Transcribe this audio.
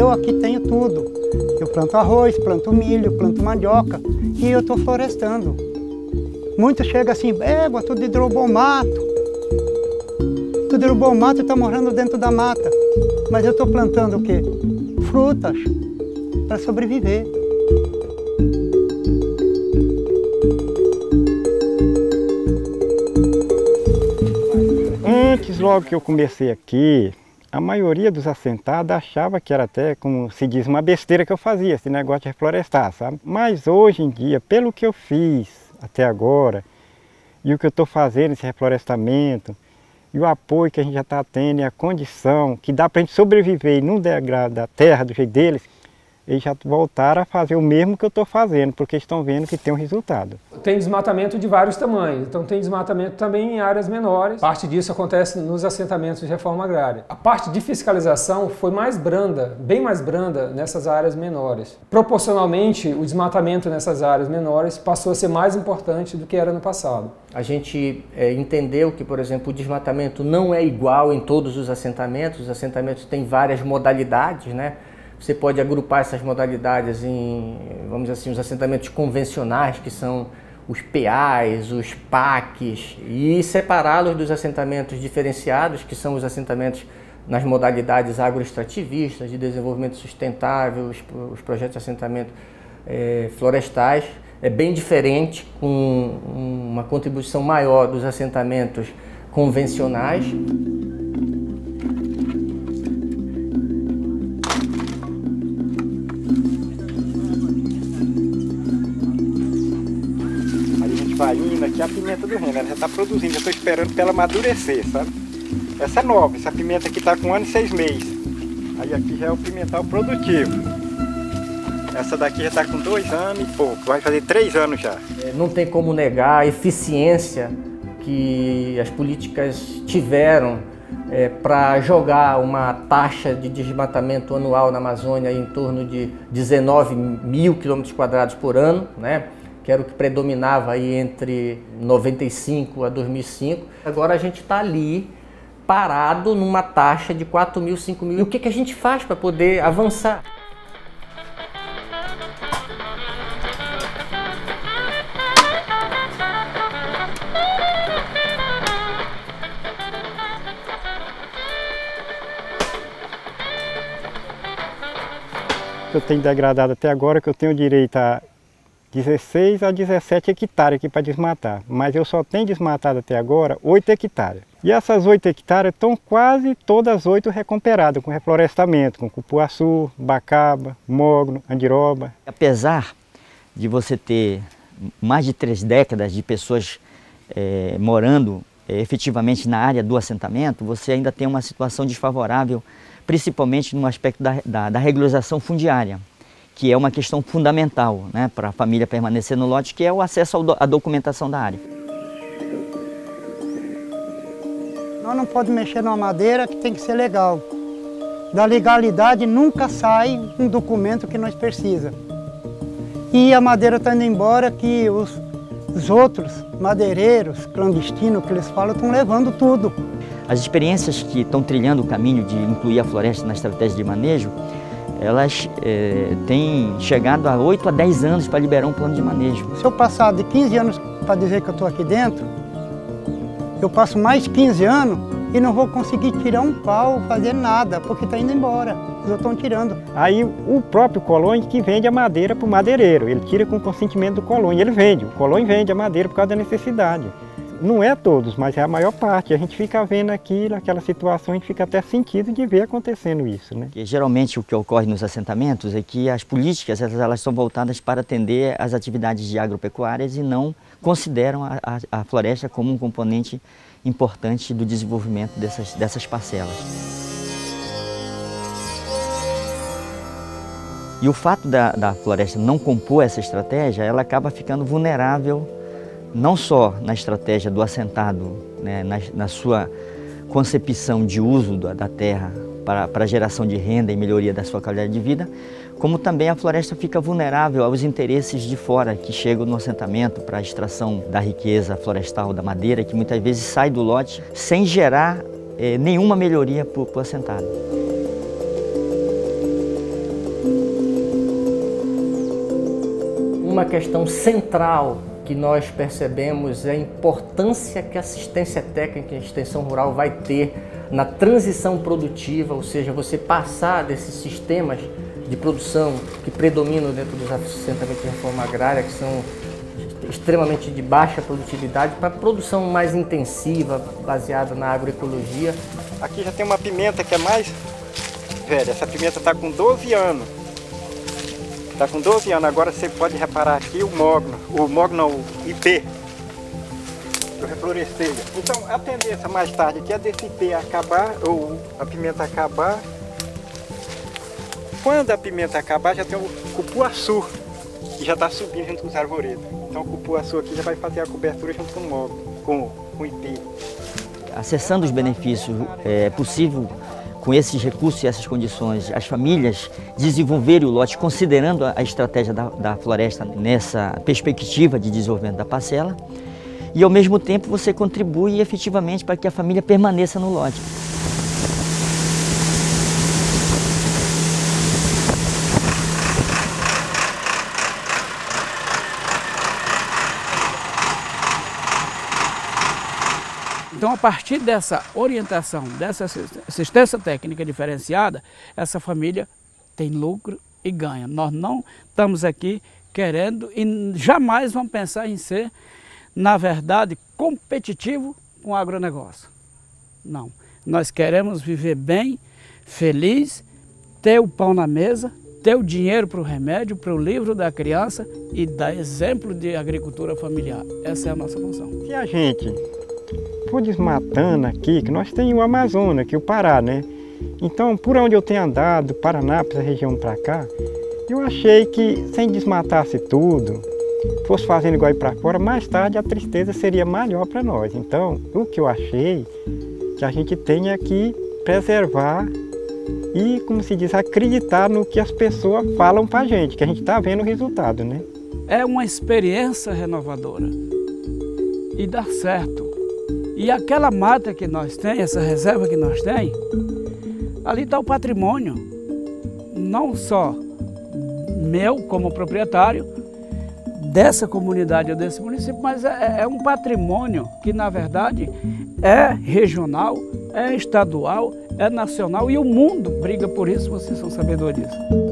eu aqui tenho tudo. Eu planto arroz, planto milho, planto mandioca e eu estou florestando. Muitos chegam assim, tu derrubou o mato. Tu derrubou o mato e está morando dentro da mata. Mas eu estou plantando o quê? Frutas para sobreviver. Antes, logo que eu comecei aqui, a maioria dos assentados achava que era até, como se diz, uma besteira que eu fazia, esse negócio de reflorestar, sabe? Mas hoje em dia, pelo que eu fiz até agora, e o que eu estou fazendo, esse reflorestamento, e o apoio que a gente já está tendo, e a condição que dá para a gente sobreviver e não degradar da terra do jeito deles, eles já voltaram a fazer o mesmo que eu estou fazendo, porque estão vendo que tem um resultado. Tem desmatamento de vários tamanhos, então tem desmatamento também em áreas menores. Parte disso acontece nos assentamentos de reforma agrária. A parte de fiscalização foi mais branda, bem mais branda nessas áreas menores. Proporcionalmente, o desmatamento nessas áreas menores passou a ser mais importante do que era no passado. A gente entendeu que, por exemplo, o desmatamento não é igual em todos os assentamentos têm várias modalidades, né? Você pode agrupar essas modalidades em, vamos dizer assim, os assentamentos convencionais, que são os PAs, os PACs, e separá-los dos assentamentos diferenciados, que são os assentamentos nas modalidades agroextrativistas, de desenvolvimento sustentável, os projetos de assentamento florestais. É bem diferente, com uma contribuição maior dos assentamentos convencionais. Vai indo aqui a pimenta do reino, ela já está produzindo, já estou esperando para ela amadurecer, sabe? Essa é nova, essa pimenta aqui está com 1 ano e 6 meses. Aí aqui já é o pimental produtivo. Essa daqui já está com 2 anos e pouco, vai fazer 3 anos já. Não tem como negar a eficiência que as políticas tiveram para jogar uma taxa de desmatamento anual na Amazônia em torno de 19 mil km² por ano, né? Que era o que predominava aí entre 95 a 2005. Agora a gente está ali, parado numa taxa de 4 mil, 5 mil. E o que a gente faz para poder avançar? Eu tenho degradado até agora, que eu tenho direito a 16 a 17 hectares aqui para desmatar, mas eu só tenho desmatado até agora 8 hectares. E essas 8 hectares estão quase todas 8 recomperadas, com reflorestamento, com cupuaçu, bacaba, mogno, andiroba. Apesar de você ter mais de 3 décadas de pessoas morando efetivamente na área do assentamento, você ainda tem uma situação desfavorável, principalmente no aspecto da regularização fundiária, que é uma questão fundamental, né, para a família permanecer no lote, que é o acesso à documentação da área. Nós não podemos mexer numa madeira que tem que ser legal. Da legalidade nunca sai um documento que nós precisamos. E a madeira está indo embora que os outros madeireiros clandestinos que eles falam estão levando tudo. As experiências que estão trilhando o caminho de incluir a floresta na estratégia de manejo, elas têm chegado a 8 a 10 anos para liberar um plano de manejo. Se eu passar de 15 anos para dizer que eu estou aqui dentro, eu passo mais 15 anos e não vou conseguir tirar um pau, fazer nada, porque está indo embora, eles estão tirando. Aí o próprio Colônia que vende a madeira para o madeireiro, ele tira com o consentimento do Colônia, ele vende, o Colônia vende a madeira por causa da necessidade. Não é todos, mas é a maior parte. A gente fica vendo aquilo, aquela situação, a gente fica até sentido de ver acontecendo isso, né? E, geralmente o que ocorre nos assentamentos é que as políticas elas são voltadas para atender às atividades de agropecuárias e não consideram a floresta como um componente importante do desenvolvimento dessas parcelas. E o fato da floresta não compor essa estratégia, ela acaba ficando vulnerável não só na estratégia do assentado, né, na sua concepção de uso da terra para a geração de renda e melhoria da sua qualidade de vida, como também a floresta fica vulnerável aos interesses de fora que chegam no assentamento para a extração da riqueza florestal da madeira, que muitas vezes sai do lote sem gerar nenhuma melhoria para o assentado. uma questão central que nós percebemos é a importância que a assistência técnica em extensão rural vai ter na transição produtiva, ou seja, você passar desses sistemas de produção que predominam dentro dos assentamentos de reforma agrária, que são extremamente de baixa produtividade, para produção mais intensiva, baseada na agroecologia. Aqui já tem uma pimenta que é mais velha, essa pimenta está com 12 anos. Está com 12 anos, agora você pode reparar aqui o IP, do refloresceio. Então a tendência mais tarde aqui é desse IP acabar, ou a pimenta acabar. Quando a pimenta acabar, já tem o cupuaçu, que já está subindo junto com os arvoredos. Então o cupuaçu aqui já vai fazer a cobertura junto com o mogno, com o IP. Acessando os benefícios, é possível, com esses recursos e essas condições, as famílias desenvolverem o lote considerando a estratégia da floresta nessa perspectiva de desenvolvimento da parcela, e ao mesmo tempo você contribui efetivamente para que a família permaneça no lote. Então, a partir dessa orientação, dessa assistência técnica diferenciada, essa família tem lucro e ganha. Nós não estamos aqui querendo e jamais vamos pensar em ser, na verdade, competitivo com o agronegócio. Não. Nós queremos viver bem, feliz, ter o pão na mesa, ter o dinheiro para o remédio, para o livro da criança e dar exemplo de agricultura familiar. Essa é a nossa função. Se a gente for desmatando aqui, que nós temos o Amazonas, aqui o Pará, né? Então, por onde eu tenho andado, Paraná, essa região para cá, eu achei que sem desmatasse tudo, fosse fazendo igual ir para fora, mais tarde a tristeza seria maior para nós. Então, o que eu achei que a gente tem é que preservar e, como se diz, acreditar no que as pessoas falam para a gente, que a gente está vendo o resultado, né? É uma experiência renovadora e dá certo. E aquela mata que nós temos, essa reserva que nós temos, ali está o patrimônio, não só meu como proprietário, dessa comunidade ou desse município, mas é um patrimônio que, na verdade, é regional, é estadual, é nacional e o mundo briga por isso, vocês são sabedores disso.